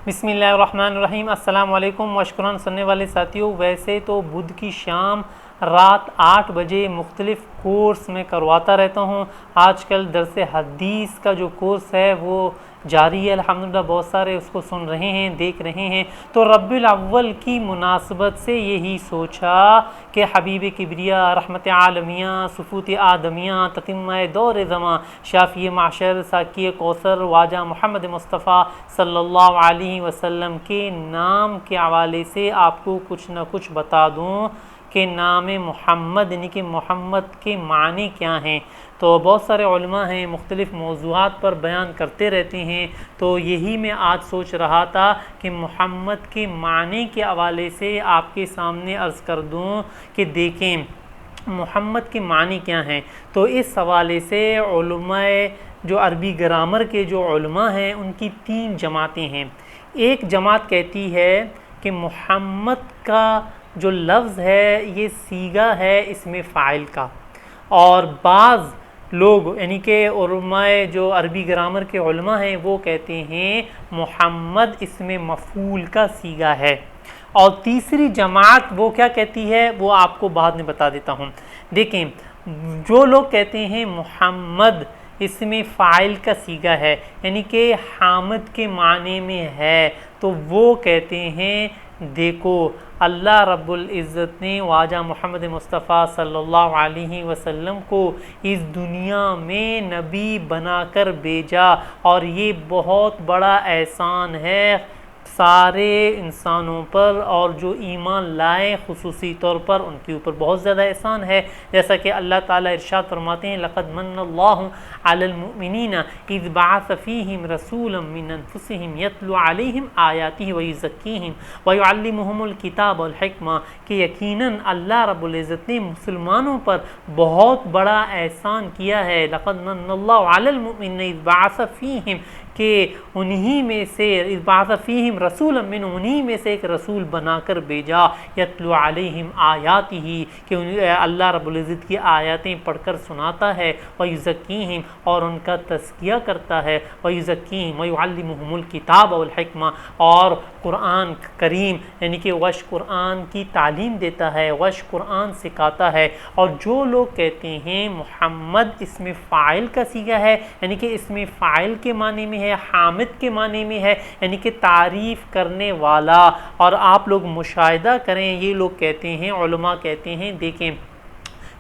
बिस्मिल्लाहिर्रहमानिर्रहीम। अस्सलाम वालेकुम मशकुरन सुनने वाले साथियों, वैसे तो बुध की शाम रात 8 बजे मुख्तलिफ़ कोर्स में करवाता रहता हूँ। आजकल दरस हदीस का जो कोर्स है वो जारी है, अल्हम्दुलिल्लाह बहुत सारे उसको सुन रहे हैं, देख रहे हैं। तो रब्बिल अव्वल की मुनासबत से यही सोचा कि हबीब किबरिया रहमत आलमिया सुफूत आदमिया ततिम्मा दौर ज़मा शाफ़ी माशर साकी कौसर वाजा मोहम्मद मुस्तफ़ा सल्लल्लाहु अलैहि वसल्लम के नाम के हवाले से आपको कुछ न कुछ बता दूं कि नाम मोहम्मद यानी कि मोहम्मद के मानी क्या हैं। तो बहुत सारे उलमा हैं, मुख्तलिफ़ मौज़ूआत पर बयान करते रहते हैं। तो यही मैं आज सोच रहा था कि मोहम्मद के मानी के हवाले से आपके सामने अर्ज़ कर दूं कि देखें मोहम्मद के मानी क्या हैं। तो इस हवाले से उलमाए जो अरबी ग्रामर के जो उलमा हैं उनकी 3 जमातें हैं। एक जमात कहती है कि मोहम्मद का जो लफ्ज़ है ये सीगा है इसमें फ़ाइल का, और बाज़ लोग यानी कि उलमाए जो अरबी ग्रामर के उलमा हैं वो कहते हैं मोहम्मद इसमें मफ़ूल का सीगा है। और तीसरी जमात वो क्या कहती है वो आपको बाद में बता देता हूँ। देखें, जो लोग कहते हैं मोहम्मद इसमें फ़ाइल का सीगा है यानी कि हामिद के माने में है, तो वो कहते हैं देखो अल्लाह रब्बुल इज़्ज़त ने वाजा मोहम्मद मुस्तफ़ा सल्लल्लाहु अलैहि वसल्लम को इस दुनिया में नबी बनाकर भेजा, और ये बहुत बड़ा एहसान है सारे इंसानों पर, और जो ईमान लाए खुसूसी तौर पर उनके ऊपर बहुत ज़्यादा एहसान है। जैसा कि अल्लाह ताला इरशाद फरमाते हैं लक़द मन्नल्लाहु अलल मुमिनीना इज़ बअस फ़ीहिम रसूलन मिन अनफुसिहिम यतलू अलैहिम आयातिहि व युज़क्कीहिम व युअल्लिमुहुमुल किताब वल हिकमा, कि यकीनन अल्लाह रब्बुल इज़्ज़त ने मुसलमानों पर बहुत बड़ा एहसान किया है। लक़द मन्नल्लाहु अलल मुमिनीना इज़ बअस फ़ीहिम, कि उन्हीं में से इज़ बअस फ़ीहिम रसूलन मिन, उन्हीं में से एक रसूल बनाकर भेजा, यतलू अलैहिम आयातिही, कि अल्लाह रब्बुल इज़्ज़त की आयतें पढ़कर सुनाता है, व युज़क्कीहिम, और उनका तज़किया करता है, व युज़क्कीहिम व युअल्लिमुहुमुल किताब वल हिकमा, और कुरान करीम यानी कि वश कुरान की तालीम देता है, वश कुरान सिखाता है। और जो लोग कहते हैं मोहम्मद इसमें फ़ाइल का सीगा है यानी कि इसमें फ़ाइल के माने में है, हामिद के माने में है यानी कि तारीफ़ करने वाला, और आप लोग मुशाहिदा करें ये लोग कहते हैं, उलमा कहते हैं देखें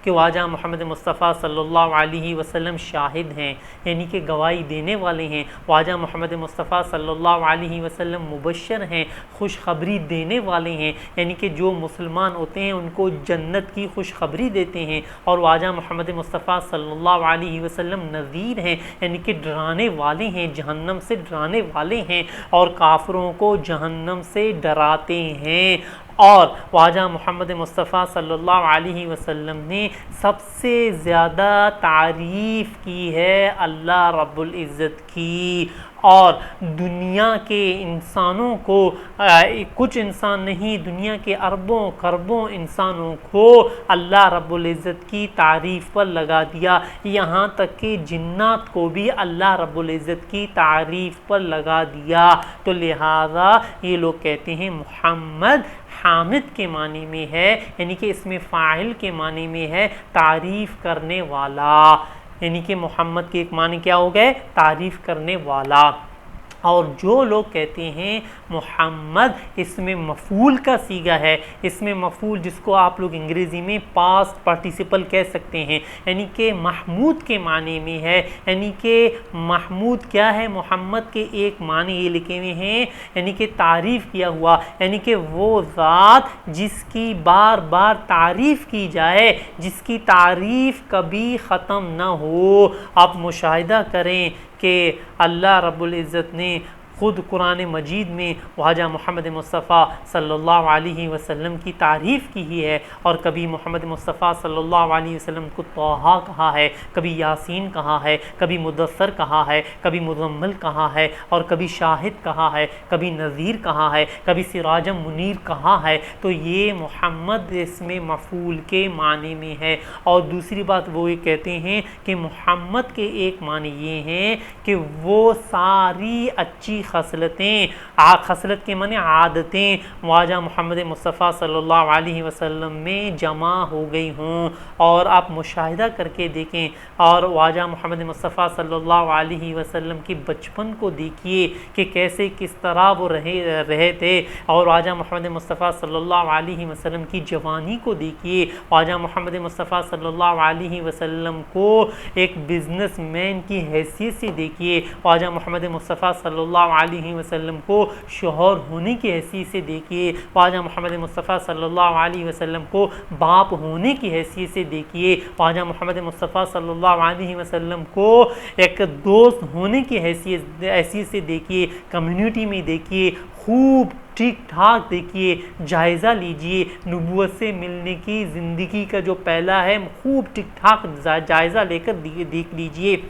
कि वाजा मोहम्मद मुस्तफ़ा सल्लल्लाहु अलैहि वसल्लम शाहिद हैं यानी कि गवाही देने वाले हैं। वाजा मोहम्मद मुस्तफ़ा सल्लल्लाहु अलैहि वसल्लम मुबश्शिर हैं, खुशखबरी देने वाले हैं, यानी कि जो मुसलमान होते हैं उनको जन्नत की खुशखबरी देते हैं। और वाजा मोहम्मद मुस्तफ़ा सल्लल्लाहु अलैहि वसल्लम नज़ीर हैं यानी कि डराने वाले हैं, जहन्नम से डराने वाले हैं, और काफिरों को जहन्नम से डराते हैं। और वाजा मोहम्मद मुस्तफ़ा सल्लल्लाहु अलैहि वसल्लम ने सबसे ज़्यादा तारीफ़ की है अल्लाह रब्बुल इज़्ज़त की, और दुनिया के इंसानों को कुछ इंसान नहीं, दुनिया के अरबों खरबों इंसानों को अल्लाह रब्बुल इज़्ज़त की तारीफ़ पर लगा दिया, यहाँ तक कि जिन्नात को भी अल्लाह रब्बुल इज़्ज़त की तारीफ़ पर लगा दिया। तो लिहाजा ये लोग कहते हैं मोहम्मद हामिद के मानी में है यानी कि इसमें फ़ाइल के मानी में है, तारीफ़ करने वाला, यानी कि मोहम्मद के एक मानी क्या हो गए, तारीफ़ करने वाला। और जो लोग कहते हैं मोहम्मद इसमें मफ़ूल का सीगा है, इसमें मफ़ूल जिसको आप लोग अंग्रेज़ी में पास्ट पार्टिसिपल कह सकते हैं, यानी कि महमूद के माने में है, यानी कि महमूद क्या है, मोहम्मद के एक माने ये लिखे हुए हैं यानी कि तारीफ़ किया हुआ, यानी कि वो ज़ात जिसकी बार बार तारीफ़ की जाए, जिसकी तारीफ़ कभी ख़त्म ना हो। आप मुशाहिदा करें कि अल्लाह रब्बुल इज़्ज़त ने ख़ुद कुरान मजीद में वाजा मोहम्मद मुस्तफ़ा सल्लल्लाहु अलैहि वसल्लम की तारीफ़ की ही है, और कभी मोहम्मद मुस्तफ़ा सल्लल्लाहु अलैहि वसल्लम को तोहा कहा है, कभी यासीन कहा है, कभी मुदस्सर कहा है, कभी मुज़म्मिल कहा है, और कभी शाहिद कहा है, कभी नज़ीर कहा है, कभी सिराजम मुनीर कहा है। तो ये मोहम्मद इसमें मफ़ूल के माने में है। और दूसरी बात वो ये कहते हैं कि मोहम्मद के एक माने ये हैं कि वो सारी अच्छी खसलतें, खसलत के माने आदतें ख्वाजा मोहम्मद मुस्तफ़ा सल्लल्लाहु अलैहि वसल्लम में जमा हो गई हों। और आप मुशाहिदा करके देखें और ख्वाजा मोहम्मद मुस्तफ़ा सल्लल्लाहु अलैहि वसल्लम के बचपन को देखिए कि कैसे किस तरह वो रहे थे। और ख्वाजा मोहम्मद मुस्तफ़ा सल्लल्लाहु अलैहि वसल्लम की जवानी को देखिए, ख्वाजा मोहम्मद मुस्तफ़ा सल्लल्लाहु अलैहि वसल्लम को एक बिजनेसमैन की हैसियत से देखिए, ख्वाजा मोहम्मद मुस्तफ़ा सल्लल्लाहु अलैहि वसल्लम को शोहर होने की हैसियत से देखिए, ख्वाजा मोहम्मद मुस्तफ़ा सल्लल्लाहु अलैहि वसल्लम को बाप होने की हैसियत से देखिए, ख्वाजा मोहम्मद मुस्तफ़ा सल्लल्लाहु अलैहि वसल्लम को एक दोस्त होने की हैसियत से देखिए, कम्युनिटी में देखिए, खूब ठीक ठाक देखिए, जायज़ा लीजिए नबूवत से मिलने की ज़िंदगी का जो पहला है, खूब ठीक ठाक जायज़ा लेकर देख लीजिए।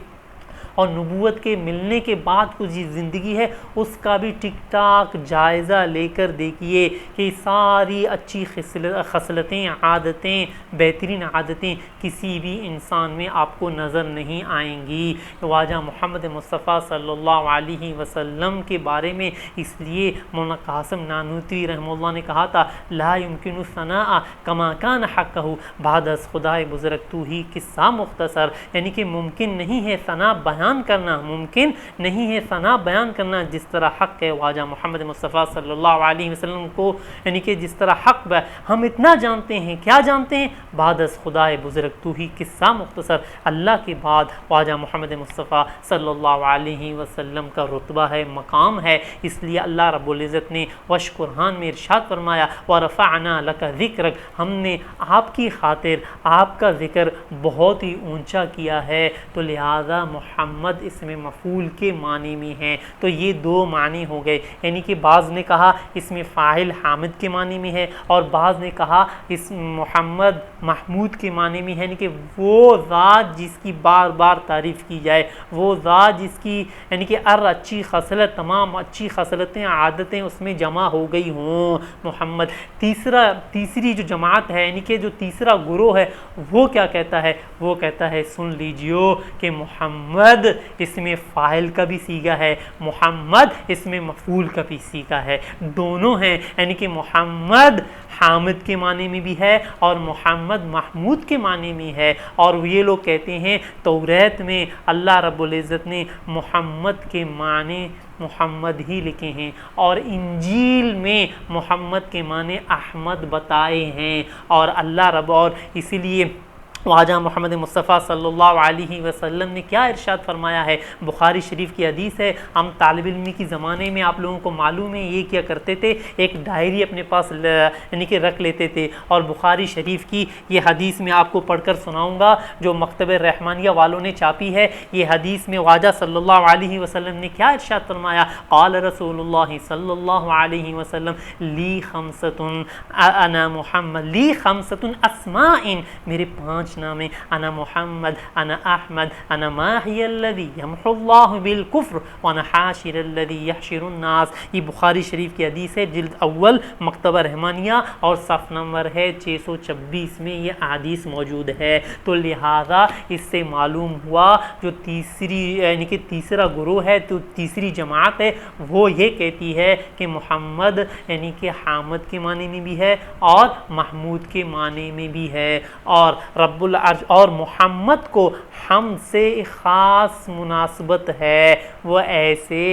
और नबूवत के मिलने के बाद कुछ ज़िंदगी है उसका भी ठीक ठाक जायज़ा लेकर देखिए कि सारी अच्छी खसलतें, आदतें, बेहतरीन आदतें किसी भी इंसान में आपको नज़र नहीं आएंगी। ख्वाजा मोहम्मद मुस्तफ़ा सल्लल्लाहु अलैहि वसल्लम के बारे में इसलिए मौलाना कासिम नानूतवी रहमतुल्लाह ने कहा था, ला युमकिनु सनाअ कमा कान हक़्क़हु बादस खुदाए बुज़ुर्ग तू ही किस्सा मुख्तसर, यानी कि मुमकिन नहीं है सना बयान करना, मुमकिन नहीं है सना बयान करना जिस तरह हक़ है ख्वाजा मोहम्मद मुस्तफ़ा सल्लल्लाहु अलैहि वसल्लम को, यानी कि जिस तरह हक़ हम इतना जानते हैं। क्या जानते हैं? बादस खुदाए बुज़ुर्ग तू ही किस्सा मुख्तसर, अल्लाह के बाद ख्वाजा मोहम्मद मुस्तफ़ा सल्लल्लाहु अलैहि वसल्लम का रुतबा है, मकाम है। इसलिए अल्लाह रब्बुल इज़्ज़त ने वश कुरान में इरशाद फरमाया, व रफ़अना लका ज़िक्रक, हमने आपकी खातिर आपका ज़िक्र बहुत ही ऊंचा किया है। तो लिहाजा मोहम्मद इसमें मफ़ूल के मानी में है। तो ये दो मानी हो गए, यानी कि बाज़ ने कहा इसमें फ़ाइल हामिद के मानी में है और बाज़ ने कहा इस मोहम्मद महमूद के मानी में है, यानी कि वो ज़ात जिसकी बार बार तारीफ़ की जाए, वो ज़ात जिसकी यानी कि अच्छी खसलत, तमाम अच्छी खसलतें, आदतें उसमें जमा हो गई हों। मोहम्मद तीसरी जो जमात है, यानी कि जो तीसरा गुरोह है, वो क्या कहता है? वो कहता है सुन लीजिए कि मोहम्मद इसमें फ़ाइल का भी सीगा है, मोहम्मद इसमें मफ़ूल का भी सीगा है, दोनों हैं। यानी कि मोहम्मद हामिद के माने में भी है और मोहम्मद महमूद के माने में है। और ये लोग कहते हैं तौरात में अल्लाह रब्बुल इज़्ज़त ने मोहम्मद के माने मोहम्मद ही लिखे हैं और इंजील में मोहम्मद के माने अहमद बताए हैं। और अल्लाह रब और इसीलिए ख्वाजा मोहम्मद मुस्तफ़ा सल्लल्लाहु अलैहि वसल्लम ने क्या इरशाद फरमाया है? बुखारी शरीफ की हदीस है। हम तालिब इल्मी के ज़माने में आप लोगों को मालूम है ये क्या करते थे, एक डायरी अपने पास यानी कि रख लेते थे। और बुखारी शरीफ की ये हदीस में आपको पढ़कर सुनाऊँगा जो मकतब रहमानिया वालों ने छापी है। ये हदीस में ख्वाजा सल्लल्लाहु अलैहि वसल्लम ने क्या इरशाद फरमाया? क़ाल रसूलुल्लाह सल्लल्लाहु अलैहि वसल्लम ली खमसतुन अना मुहम्मद ली खमसतुन अस्माइन, मेरे 5 नामे, अना मोहम्मद, अना अहमद, अना माहियल्लज़ी यमहुल्लाहु बिल कुफ्र व अना हाशिरुल्लज़ी यहशिरुन नास। ये बुखारी शरीफ की हदीस है, जिल्द अव्वल मकतबा रहमानिया और सफ़ नंबर है 626 में ये हदीस मौजूद है। तो लिहाजा इससे मालूम हुआ जो तीसरी यानी कि तीसरा गुरोह है, तो तीसरी जमात है, वो ये कहती है कि मोहम्मद यानी कि हामिद के माने में भी है और महमूद के माने में भी है। और रब्बुल अर्श और मोहम्मद को हमसे ख़ास मुनासबत है, वो ऐसे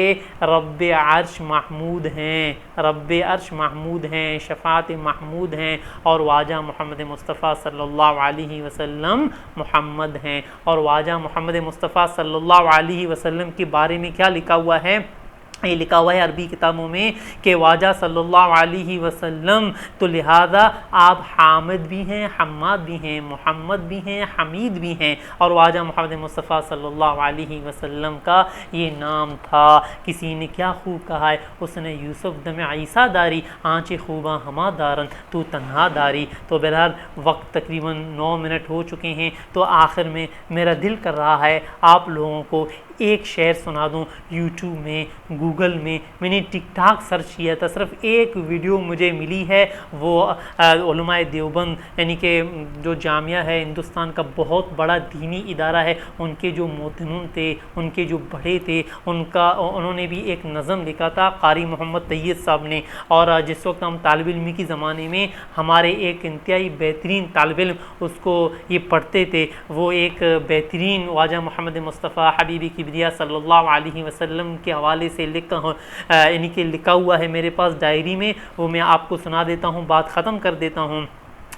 रब्बे अर्श महमूद हैं, रब्बे अर्श महमूद हैं, शफ़ात महमूद हैं। और ख्वाजा मोहम्मद मुस्तफ़ा सल्लल्लाहु अलैहि वसल्लम मोहम्मद हैं। और ख्वाजा मोहम्मद मुस्तफ़ा सल्लल्लाहु अलैहि वसल्लम के बारे में क्या लिखा हुआ है? ये लिखा हुआ है अरबी किताबों में कि ख्वाजा सल्लल्लाहु अलैहि वसल्लम, तो लिहाजा आप हामिद भी हैं, हम्माद भी हैं, मोहम्मद भी हैं, हमीद भी हैं। और ख्वाजा मोहम्मद मुस्तफ़ा सल्लल्लाहु अलैहि वसल्लम का ये नाम था। किसी ने क्या खूब कहा है, उसने यूसुफ दम ईसा दारी आँच खूबा हमा दारन तू तन्हा दारी। तो बहरहाल वक्त तकरीबन 9 मिनट हो चुके हैं, तो आखिर में मेरा दिल कर रहा है आप लोगों को एक शेर सुना दूं। यूट्यूब में, गूगल में, मैंने टिकटॉक सर्च किया था, सिर्फ एक वीडियो मुझे मिली है, वो उलमाए देवबंद यानी कि जो जामिया है हिंदुस्तान का बहुत बड़ा दीनी इदारा है, उनके जो मोहतमिन थे, उनके जो बड़े थे, उन्होंने भी एक नज़म लिखा था कारी मोहम्मद तैयब साहब ने। और जिस वक्त हम तालिब इल्मी की ज़माने में हमारे एक इंतहाई बेहतरीन तालिब इल्म उसको ये पढ़ते थे, वो एक बेहतरीन ख्वाजा मोहम्मद मुस्तफ़ा हबीबी किबरिया सल्लल्लाहु अलैहि वसल्लम के हवाले से यानी कि लिखा हुआ है मेरे पास डायरी में, वो मैं आपको सुना देता हूँ, बात ख़त्म कर देता हूँ।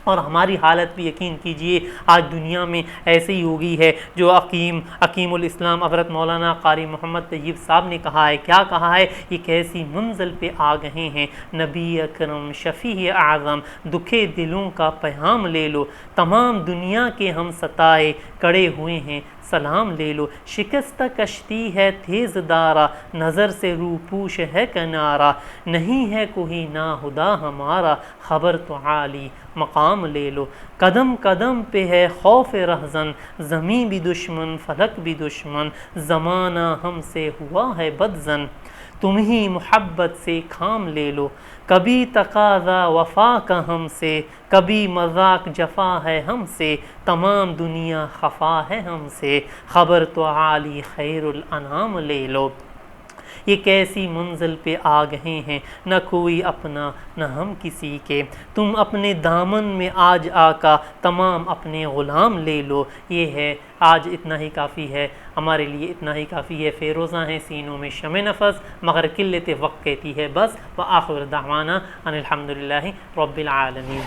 और हमारी हालत भी यकीन कीजिए आज दुनिया में ऐसे ही हो गई है। जो अकीमुल इस्लाम हज़रत मौलाना कारी मोहम्मद तैयब साहब ने कहा है, क्या कहा है, ये कैसी मंजिल पे आ गए हैं नबी अकरम शफ़ी आज़म, दुखे दिलों का पैगाम ले लो, तमाम दुनिया के हम सताए कड़े हुए हैं सलाम ले लो, शिकस्ता कश्ती है तेज़ दारा, नज़र से रूपूश है किनारा, नहीं है कोई नाहुदा हमारा, खबर तो आली मकाम ले लो, कदम कदम पे है खौफ रहज़न, ज़मीं भी दुश्मन फलक भी दुश्मन, ज़माना हमसे हुआ है बदज़न, तुम ही मोहब्बत से काम ले लो, कभी तकाज़ा वफ़ा का हमसे, कभी मज़ाक जफ़ा है हमसे, तमाम दुनिया खफा है हमसे, खबर तो आली खैरुल अनाम ले लो। ये कैसी मंजिल पे आ गए हैं, न कोई अपना न हम किसी के, तुम अपने दामन में आज आका, तमाम अपने ग़ुलाम ले लो। ये है आज इतना ही काफ़ी है हमारे लिए, इतना ही काफ़ी है। फ़ेरोज़ा हैं सीनों में शमे नफ़स, मगर किल्लत वक्त कहती है बस। व आखिर दावाना अनिल हम्दुलिल्लाहि रब्बिल आलमीन।